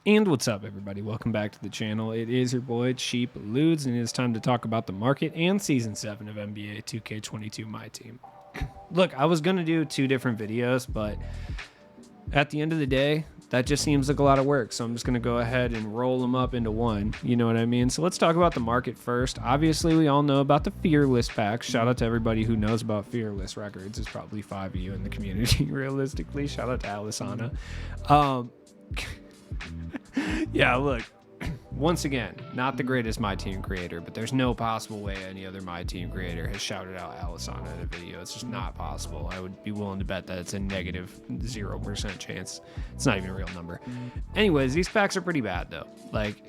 And what's up, everybody? Welcome back to the channel. It is your boy, Cheap Ludes, and it is time to talk about the market and Season 7 of NBA 2K22 My Team. Look, I was going to do two different videos, but at the end of the day, that just seems like a lot of work, so I'm just going to go ahead and roll them up into one, you know what I mean? So let's talk about the market first. Obviously, we all know about the Fearless packs. Shout out to everybody who knows about Fearless records. There's probably 5 of you in the community, realistically. Shout out to Alisana. Yeah, look, once again, not the greatest My Team creator, but there's no possible way any other My Team creator has shouted out Alisana in a video. It's just not possible. I would be willing to bet that it's a negative 0% chance. It's not even a real number. Anyways, these packs are pretty bad, though. Like,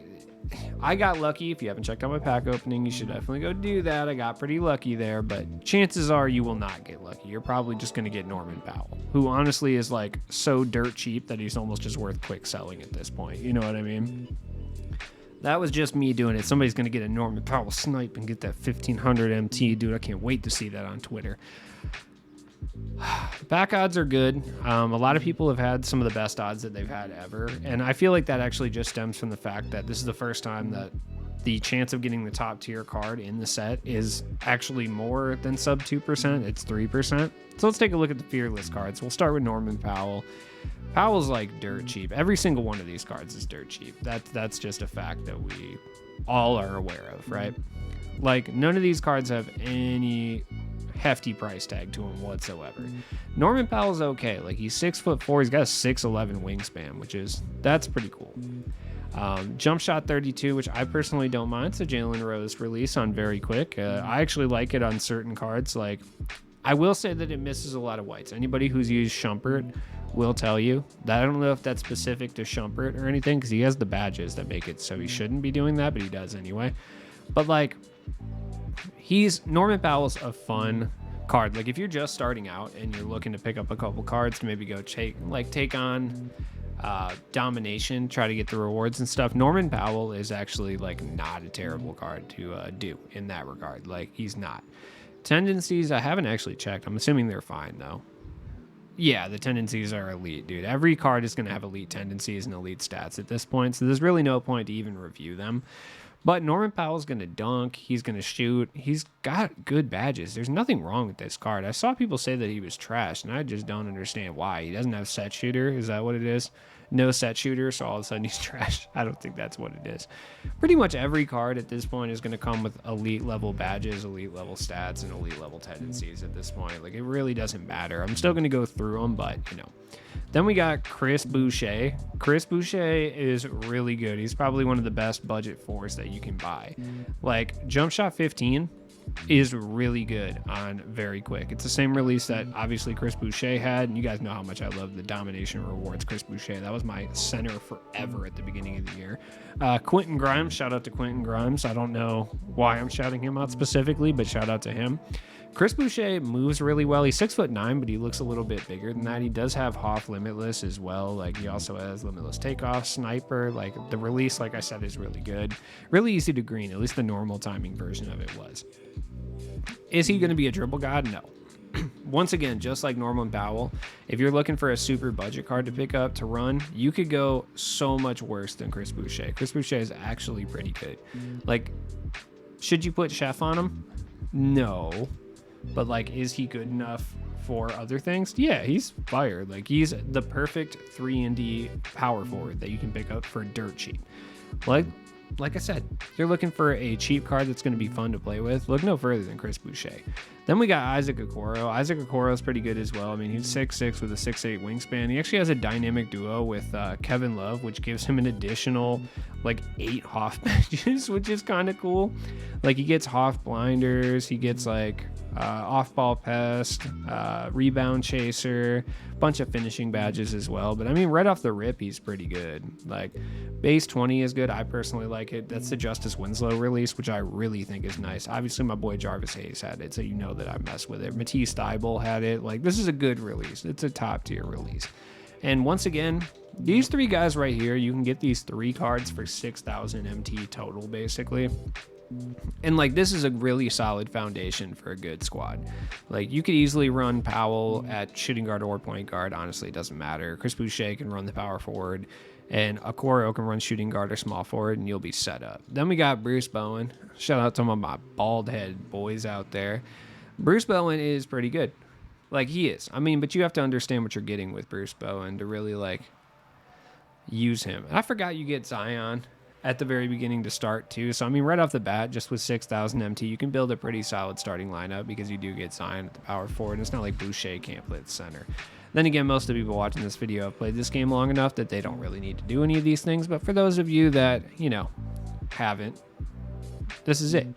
I got lucky. If you haven't checked out my pack opening, you should definitely go do that. I got pretty lucky there, but chances are you will not get lucky. You're probably just going to get Norman Powell, who honestly is like so dirt cheap that he's almost just worth quick selling at this point. You know what I mean? That was just me doing it. Somebody's going to get a Norman Powell snipe and get that 1500 MT. Dude, I can't wait to see that on Twitter. Back odds are good. A lot of people have had some of the best odds that they've had ever, and I feel like that actually just stems from the fact that this is the first time that the chance of getting the top tier card in the set is actually more than sub 2%. It's 3%. So let's take a look at the Fearless cards. We'll start with Norman Powell. Powell's like dirt cheap. Every single one of these cards is dirt cheap. That's just a fact that we all are aware of, right? Like, none of these cards have any hefty price tag to him whatsoever. Norman Powell's okay. Like, he's 6'4". He's got a 6'11" wingspan, that's pretty cool. Jump shot 32, which I personally don't mind. It's a Jalen Rose release on very quick. I actually like it on certain cards. Like, I will say that it misses a lot of whites. Anybody who's used Shumpert will tell you that. I don't know if that's specific to Shumpert or anything, because he has the badges that make it so he shouldn't be doing that, but he does anyway. But like, Norman Powell's a fun card. Like, if you're just starting out and you're looking to pick up a couple cards to maybe go take on domination, try to get the rewards and stuff, Norman Powell is actually like not a terrible card to do in that regard. Like, he's not. Tendencies, I haven't actually checked. I'm assuming they're fine though. Yeah, the tendencies are elite, dude. Every card is going to have elite tendencies and elite stats at this point, so there's really no point to even review them. But Norman Powell's going to dunk. He's going to shoot. He's got good badges. There's nothing wrong with this card. I saw people say that he was trash, and I just don't understand why. He doesn't have set shooter. Is that what it is? No set shooter, so all of a sudden he's trash. I don't think that's what it is. Pretty much every card at this point is going to come with elite level badges, elite level stats, and elite level tendencies at this point. Like, it really doesn't matter. I'm still going to go through them, but, you know. Then we got Chris Boucher. Chris Boucher is really good. He's probably one of the best budget fours that you can buy. Like, Jump Shot 15 is really good on very quick. It's the same release that obviously Chris Boucher had, and you guys know how much I love the domination rewards Chris Boucher. That was my center forever at the beginning of the year. Quentin Grimes, shout out to Quentin Grimes. I don't know why I'm shouting him out specifically, but shout out to him. Chris Boucher moves really well. He's 6'9", but he looks a little bit bigger than that. He does have Hoff Limitless as well. Like, he also has Limitless Takeoff, Sniper. Like, the release, like I said, is really good. Really easy to green. At least the normal timing version of it was. Is he going to be a dribble god? No. Once again, just like Norman Powell, if you're looking for a super budget card to pick up to run, you could go so much worse than Chris Boucher. Chris Boucher is actually pretty good. Like, should you put Chef on him? No. But, like, is he good enough for other things? Yeah, he's fire. Like, he's the perfect 3-and-D power forward that you can pick up for dirt cheap. Like I said, if you're looking for a cheap card that's going to be fun to play with, look no further than Chris Boucher. Then we got Isaac Agoro. Isaac Agoro is pretty good as well. I mean, he's 6'6" with a 6'8" wingspan. He actually has a dynamic duo with Kevin Love, which gives him an additional, like, 8 Hoff badges, which is kind of cool. Like, he gets Hoff blinders. He gets, like, off-ball pest, rebound chaser, bunch of finishing badges as well. But I mean, right off the rip, he's pretty good. Like, base 20 is good. I personally like it. That's the Justice Winslow release, which I really think is nice. Obviously, my boy Jarvis Hayes had it, so you know that I mess with it. Matisse Thybulle had it. Like, this is a good release. It's a top-tier release. And once again, these 3 guys right here, you can get these 3 cards for 6,000 MT total, basically. And like, this is a really solid foundation for a good squad. Like, you could easily run Powell at shooting guard or point guard. Honestly, it doesn't matter. Chris Boucher can run the power forward. And Agoro can run shooting guard or small forward, and you'll be set up. Then we got Bruce Bowen. Shout out to my bald head boys out there. Bruce Bowen is pretty good. Like, he is. I mean, but you have to understand what you're getting with Bruce Bowen to really, like, use him. And I forgot you get Zion at the very beginning to start, too. So, I mean, right off the bat, just with 6,000 MT, you can build a pretty solid starting lineup because you do get Zion at the power forward. And it's not like Boucher can't play at center. Then again, most of the people watching this video have played this game long enough that they don't really need to do any of these things. But for those of you that, you know, haven't, this is it.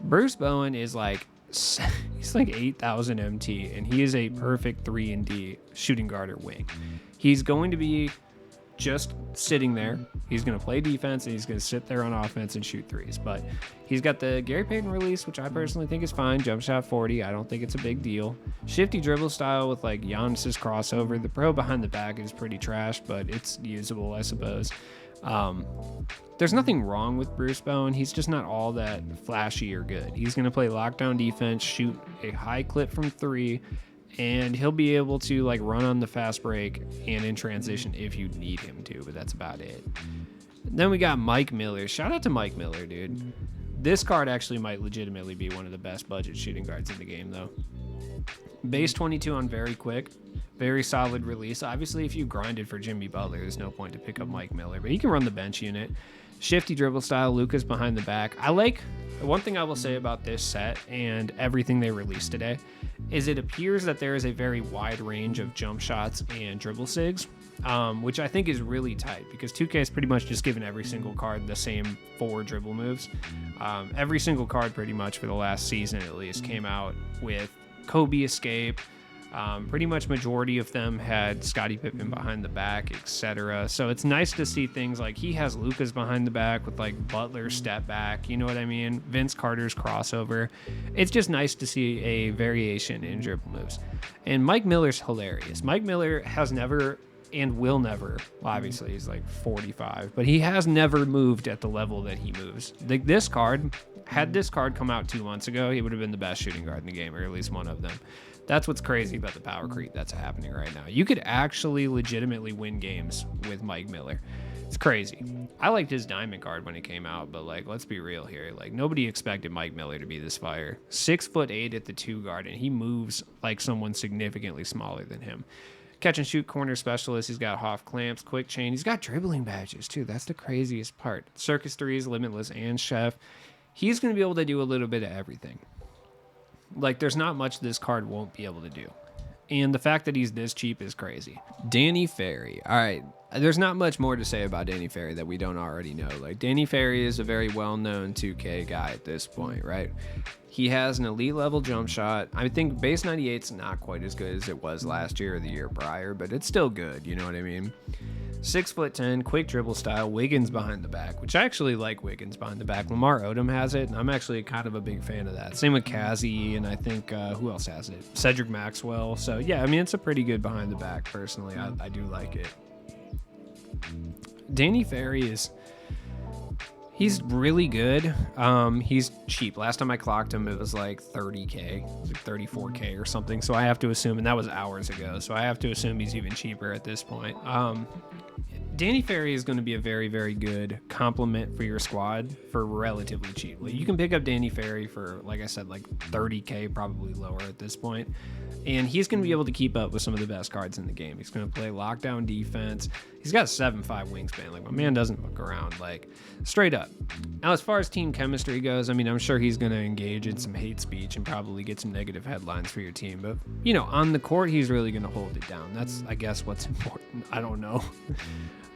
Bruce Bowen is like, he's like 8,000 MT, and he is a perfect 3-and-D shooting guard or wing. He's going to be just sitting there. He's going to play defense, and he's going to sit there on offense and shoot threes. But he's got the Gary Payton release, which I personally think is fine. Jump shot 40. I don't think it's a big deal. Shifty dribble style with like Giannis's crossover. The pro behind the back is pretty trash, but it's usable, I suppose. There's nothing wrong with Bruce Bowen. He's just not all that flashy or good. He's going to play lockdown defense, shoot a high clip from 3, and he'll be able to like run on the fast break and in transition if you need him to, but that's about it. Then we got Mike Miller. Shout out to Mike Miller, dude. This card actually might legitimately be one of the best budget shooting guards in the game, though. Base 22 on very quick. Very solid release. Obviously, if you grinded for Jimmy Butler, there's no point to pick up Mike Miller, but he can run the bench unit. Shifty dribble style, Lucas behind the back. I like, one thing I will say about this set and everything they released today is it appears that there is a very wide range of jump shots and dribble sigs, which I think is really tight because 2K has pretty much just given every single card the same 4 dribble moves. Every single card pretty much for the last season at least came out with Kobe escape. Pretty much majority of them had Scottie Pippen behind the back, etc. So it's nice to see things like he has Lucas behind the back with like Butler step back, you know what I mean? Vince Carter's crossover. It's just nice to see a variation in dribble moves. And Mike Miller's hilarious. Mike Miller has never and will never, well, obviously he's like 45, but he has never moved at the level that he moves. Like this card, had this card come out 2 months ago, he would have been the best shooting guard in the game, or at least one of them. That's what's crazy about the power creep that's happening right now. You could actually legitimately win games with Mike Miller. It's crazy. I liked his diamond card when it came out, but like, let's be real here. Like nobody expected Mike Miller to be this fire. 6'8" at the 2 guard, and he moves like someone significantly smaller than him. Catch and shoot corner specialist. He's got Hoff clamps, quick chain. He's got dribbling badges too. That's the craziest part. Circus threes, limitless, and chef. He's going to be able to do a little bit of everything. Like, there's not much this card won't be able to do. And the fact that he's this cheap is crazy. Danny Ferry. All right. There's not much more to say about Danny Ferry that we don't already know. Like, Danny Ferry is a very well-known 2K guy at this point, right? He has an elite level jump shot. I think base 98's not quite as good as it was last year or the year prior, but it's still good. You know what I mean? 6'10", quick dribble style, Wiggins behind the back, which I actually like Wiggins behind the back. Lamar Odom has it, and I'm actually kind of a big fan of that. Same with Kazi, and I think, who else has it? Cedric Maxwell. So, yeah, I mean, it's a pretty good behind the back, personally. I do like it. Danny Ferry is... He's really good. He's cheap. Last time I clocked him, it was like 30K, it was like 34K or something. So I have to assume, and that was hours ago, so I have to assume he's even cheaper at this point. Danny Ferry is going to be a very, very good complement for your squad for relatively cheap. Like, you can pick up Danny Ferry for, like I said, like 30K, probably lower at this point. And he's going to be able to keep up with some of the best cards in the game. He's going to play lockdown defense. He's got a 7'5" wingspan. Like, my man doesn't fuck around, like, straight up. Now, as far as team chemistry goes, I mean, I'm sure he's going to engage in some hate speech and probably get some negative headlines for your team. But, you know, on the court, he's really going to hold it down. That's, I guess, what's important. I don't know.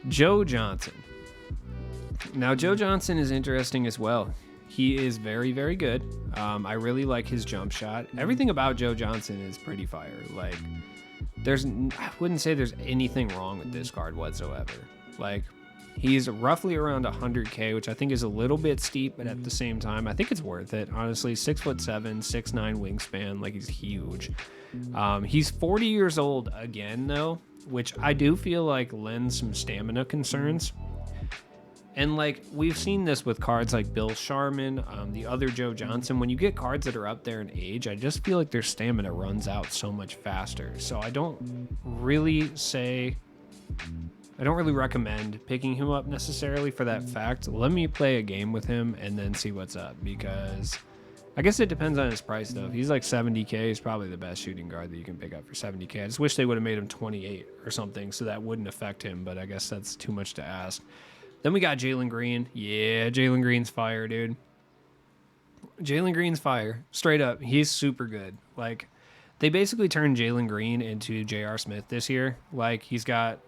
Joe Johnson. Now, Joe Johnson is interesting as well. He is very, very good. I really like his jump shot. Everything about Joe Johnson is pretty fire. Like, I wouldn't say there's anything wrong with this card whatsoever. Like, he's roughly around 100K, which I think is a little bit steep, but at the same time, I think it's worth it. Honestly, 6'7", 6'9" wingspan. Like, he's huge. He's 40 years old again, though, which I do feel like lends some stamina concerns. And, like, we've seen this with cards like Bill Sharman, the other Joe Johnson. When you get cards that are up there in age, I just feel like their stamina runs out so much faster. So I don't really say I don't really recommend picking him up necessarily for that fact. Let me play a game with him and then see what's up, because I guess it depends on his price, though. If he's like 70K, he's probably the best shooting guard that you can pick up for 70K. I just wish they would have made him 28 or something so that wouldn't affect him, but I guess that's too much to ask. Then we got Jalen Green. Yeah, Jalen Green's fire, dude. Jalen Green's fire. Straight up. He's super good. Like, they basically turned Jalen Green into J.R. Smith this year. Like, he's got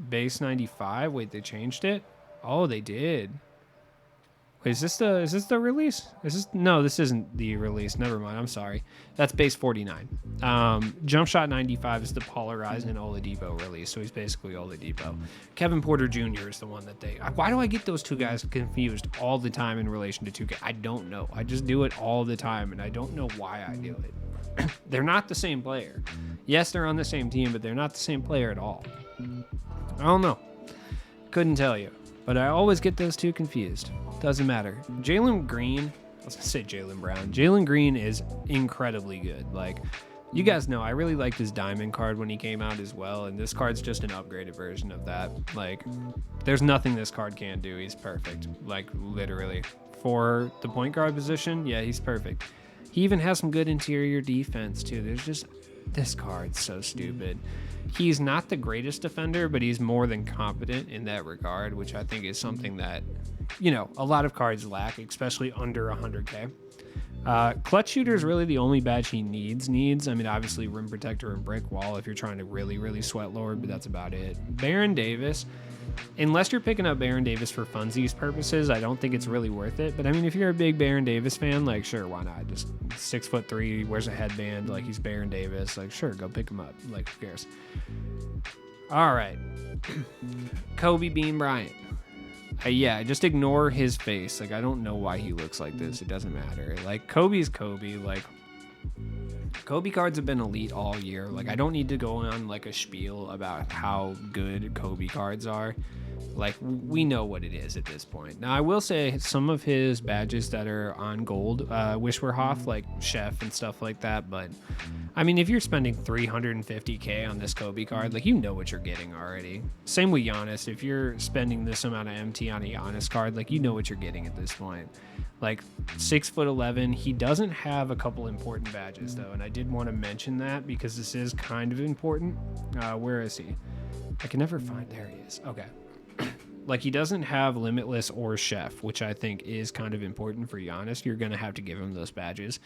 base 95. Wait, they changed it? Oh, they did. Wait, is this the release? No, this isn't the release. Never mind. I'm sorry. That's base 49. Jump shot 95 is the polarized and Oladipo release, so he's basically Oladipo. Kevin Porter Jr. is the one that they. Why do I get those two guys confused all the time in relation to 2K? I don't know. I just do it all the time, and I don't know why I do it. They're not the same player. Yes, they're on the same team, but they're not the same player at all. I don't know. Couldn't tell you. But I always get those two confused. Doesn't matter. Jalen Green, I was going to say Jalen Brown. Jalen Green is incredibly good. Like, you guys know, I really liked his diamond card when he came out as well, and this card's just an upgraded version of that. Like, there's nothing this card can't do. He's perfect. Like, literally. For the point guard position, yeah, he's perfect. He even has some good interior defense, too. There's just... This card's so stupid. He's not the greatest defender, but he's more than competent in that regard, which I think is something that, you know, a lot of cards lack, especially under 100K. Clutch shooter is really the only badge he needs. I mean, obviously rim protector and brick wall if you're trying to really sweat lord, but that's about it. Baron Davis, unless you're picking up Baron Davis for funsies purposes, I don't think it's really worth it. But I mean, if you're a big Baron Davis fan, like, sure, why not? Just 6'3", wears a headband, like he's Baron Davis. Like, sure, go pick him up. Like, who cares? All right. Kobe Bean Bryant. Yeah, just ignore his face. Like, I don't know why he looks like this. It doesn't matter. Like, Kobe's Kobe. Like, Kobe cards have been elite all year. Like, I don't need to go on, like, a spiel about how good Kobe cards are. Like, we know what it is at this point. Now, I will say some of his badges that are on gold wish were Hoff, like Chef and stuff like that. But, I mean, if you're spending 350K on this Kobe card, like, you know what you're getting already. Same with Giannis. If you're spending this amount of MT on a Giannis card, like, you know what you're getting at this point. Like, 6'11". He doesn't have a couple important badges, though, and I did want to mention that because this is kind of important. Where is he? I can never find... There he is. Okay. Like, he doesn't have Limitless or Chef, which I think is kind of important for Giannis. You're going to have to give him those badges.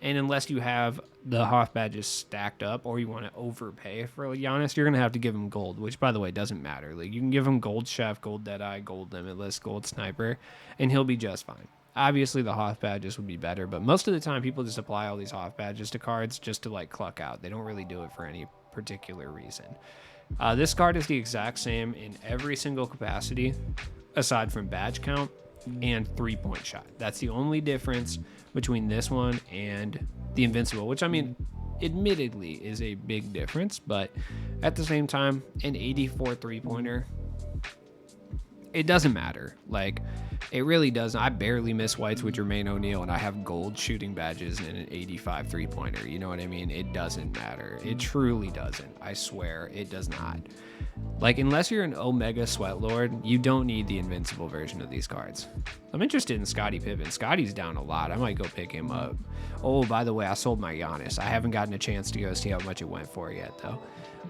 And unless you have the Hoff badges stacked up or you want to overpay for Giannis, you're going to have to give him gold, which, by the way, doesn't matter. Like, you can give him gold Chef, gold Deadeye, gold Limitless, gold Sniper, and he'll be just fine. Obviously, the Hoff badges would be better, but most of the time, people just apply all these Hoff badges to cards just to, like, cluck out. They don't really do it for any particular reason. This card is the exact same in every single capacity, aside from badge count and 3-point shot. That's the only difference between this one and the Invincible, which, I mean, admittedly is a big difference, but at the same time, an 84 3-pointer, it doesn't matter. Like, it really doesn't. I barely miss whites with Jermaine O'Neal, and I have gold shooting badges and an 85 3-pointer. You know what I mean? It doesn't matter. It truly doesn't. I swear it does not. Like, unless you're an Omega Sweat Lord, you don't need the Invincible version of these cards. I'm interested in Scottie Pippen. Scottie's down a lot. I might go pick him up. Oh, by the way, I sold my Giannis. I haven't gotten a chance to go see how much it went for yet, though.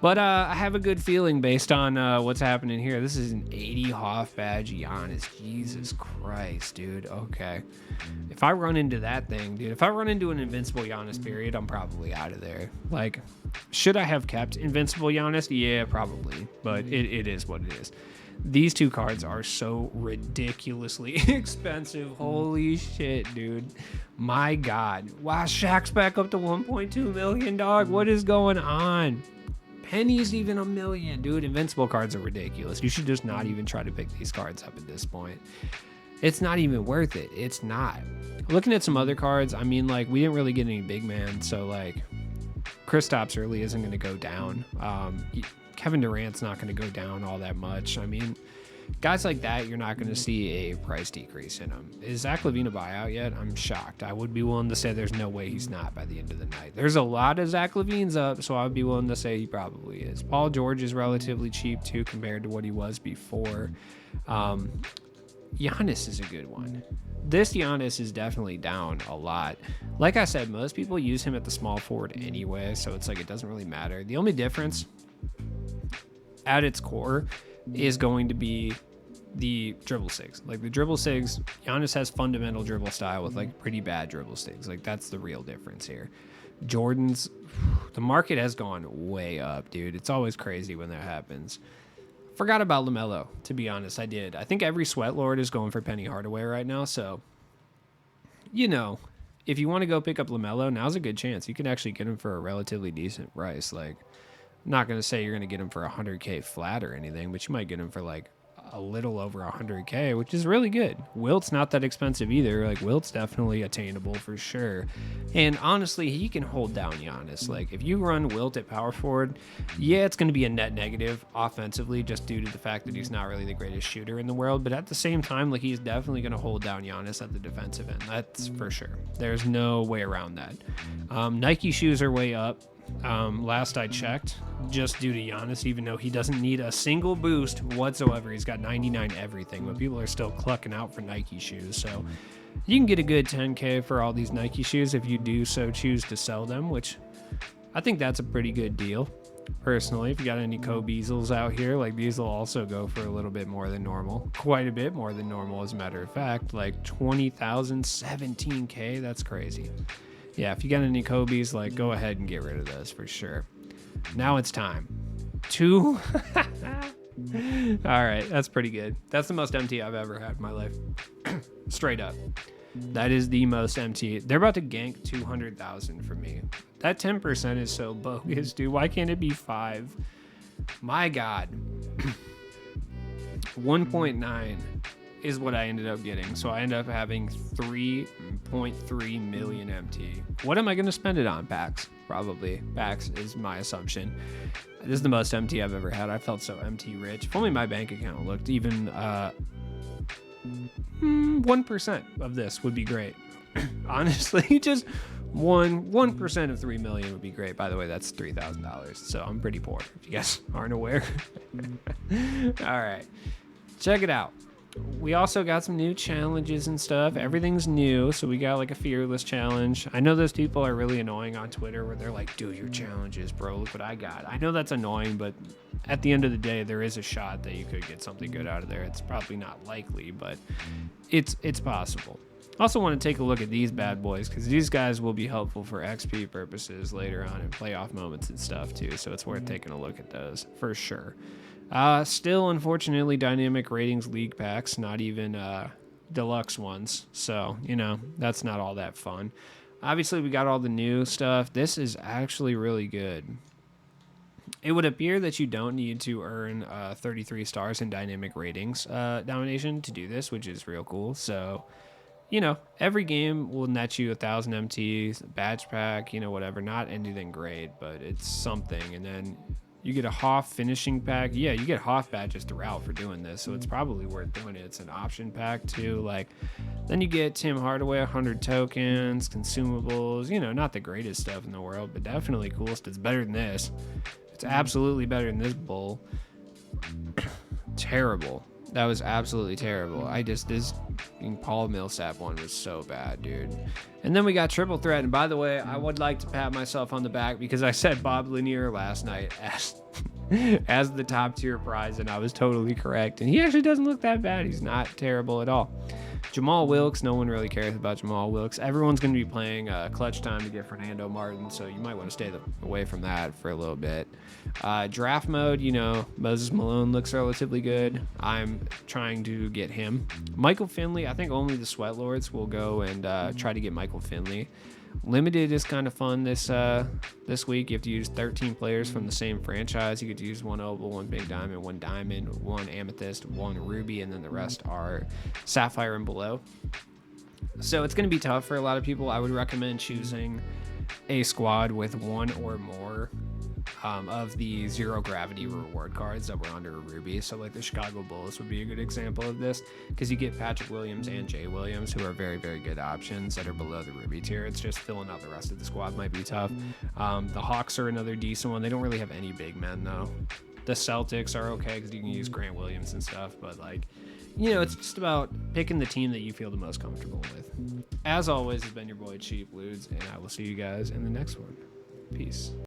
But I have a good feeling based on what's happening here. This is an 80 Hoff badge Giannis. Jesus Christ, dude. Okay. If I run into that thing, dude, if I run into an Invincible Giannis period, I'm probably out of there. Like, should I have kept Invincible Giannis? Yeah, probably. But it is what it is. These two cards are so ridiculously expensive. Holy shit, dude. My God. Wow, Shaq's back up to 1.2 million, dog. What is going on? Penny's even $1 million. Dude, Invincible cards are ridiculous. You should just not even try to pick these cards up at this point. It's not even worth it. It's not. Looking at some other cards, I mean, like, we didn't really get any big man, so, like, Kristaps early isn't going to go down. Kevin Durant's not going to go down all that much. I mean, Guys like that, you're not going to see a price decrease in them. Is Zach LaVine a buyout yet? I'm shocked. I would be willing to say there's no way he's not by the end of the night. There's a lot of Zach LaVine's up, so I would be willing to say he probably is. Paul George is relatively cheap too compared to what he was before. Giannis is a good one. This Giannis is definitely down a lot. Like I said, most people use him at the small forward anyway, so it's like it doesn't really matter. The only difference at its core is going to be the dribble sigs. Like the dribble sigs, Giannis has fundamental dribble style with like pretty bad dribble sigs. Like that's the real difference here. Jordan's, the market has gone way up, dude. It's always crazy when that happens. Forgot about LaMelo, to be honest. I did. I think every sweat lord is going for Penny Hardaway right now. So, you know, if you want to go pick up LaMelo, now's a good chance. You can actually get him for a relatively decent price. Like, I'm not going to say you're going to get him for $100K flat or anything, but you might get him for like a little over $100K, which is really good. Wilt's not that expensive either. Like Wilt's definitely attainable for sure. And honestly, he can hold down Giannis. Like if you run Wilt at power forward, yeah, it's going to be a net negative offensively just due to the fact that he's not really the greatest shooter in the world. But at the same time, like he's definitely going to hold down Giannis at the defensive end. That's for sure. There's no way around that. Nike shoes are way up. Last I checked, just due to Giannis, even though he doesn't need a single boost whatsoever. He's got 99 everything, but people are still clucking out for Nike shoes. So you can get a good 10K for all these Nike shoes if you do so choose to sell them, which I think that's a pretty good deal. Personally, if you got any Kobe-Beazles out here, like these will also go for a little bit more than normal. Quite a bit more than normal, as a matter of fact. Like 20,000, 17K, that's crazy. Yeah, if you got any Kobe's, like, go ahead and get rid of those for sure. Now it's time. 2. All right, that's pretty good. That's the most MT I've ever had in my life. Straight up. That is the most MT. They're about to gank 200,000 from me. That 10% is so bogus, dude. Why can't it be 5? My God. 1.9 is what I ended up getting. So I ended up having 3.3 million MT. What am I going to spend it on? Packs. Probably. Packs is my assumption. This is the most MT I've ever had. I felt so MT rich. If only my bank account looked even 1% of this would be great. Honestly, just 1% of 3 million would be great. By the way, that's $3,000. So I'm pretty poor, if you guys aren't aware. All right. Check it out. We also got some new challenges and stuff. Everything's new, so we got like a fearless challenge. I know those people are really annoying on Twitter where they're like, do your challenges, bro. Look what I got. I know that's annoying, but at the end of the day, there is a shot that you could get something good out of there. It's probably not likely, but it's possible. Also want to take a look at these bad boys because these guys will be helpful for XP purposes later on in playoff moments and stuff too, so it's worth taking a look at those for sure. Still, unfortunately, dynamic ratings league packs, not even deluxe ones. So, you know, that's not all that fun. Obviously, we got all the new stuff. This is actually really good. It would appear that you don't need to earn 33 stars in dynamic ratings domination to do this, which is real cool. So, you know, every game will net you 1,000 MTs, badge pack, you know, whatever. Not anything great, but it's something. And then you get a Hoff finishing pack. Yeah, you get Hoff badges throughout for doing this, so it's probably worth doing it. It's an option pack too. Like, then you get Tim Hardaway 100 tokens, consumables. You know, not the greatest stuff in the world, but definitely coolest. It's better than this. It's absolutely better than this bull. Terrible. That was absolutely terrible. This Paul Millsap one was so bad, dude. And then we got triple threat. And by the way, I would like to pat myself on the back because I said Bob Lanier last night as the top tier prize, and I was totally correct. And he actually doesn't look that bad. He's not terrible at all. Jamal Wilkes, no one really cares about Jamal Wilkes. Everyone's going to be playing clutch time to get Fernando Martin, so you might want to stay away from that for a little bit. Draft mode, you know, Moses Malone looks relatively good. I'm trying to get him. Michael Finley, I think only the Sweat Lords will go and try to get Michael Finley. Limited is kind of fun this week. You have to use 13 players from the same franchise. You get to use one Opal, one Big Diamond, one Amethyst, one Ruby, and then the rest are Sapphire and below. So it's going to be tough for a lot of people. I would recommend choosing a squad with one or more of the zero gravity reward cards that were under a Ruby. So like the Chicago Bulls would be a good example of this, because you get Patrick Williams and Jay Williams, who are very, very good options that are below the Ruby tier. It's just filling out the rest of the squad might be tough. The Hawks are another decent one. They don't really have any big men though. The Celtics are okay because you can use Grant Williams and stuff, but like, it's just about picking the team that you feel the most comfortable with. As always, has been your boy Cheap Ludes, and I will see you guys in the next one. Peace.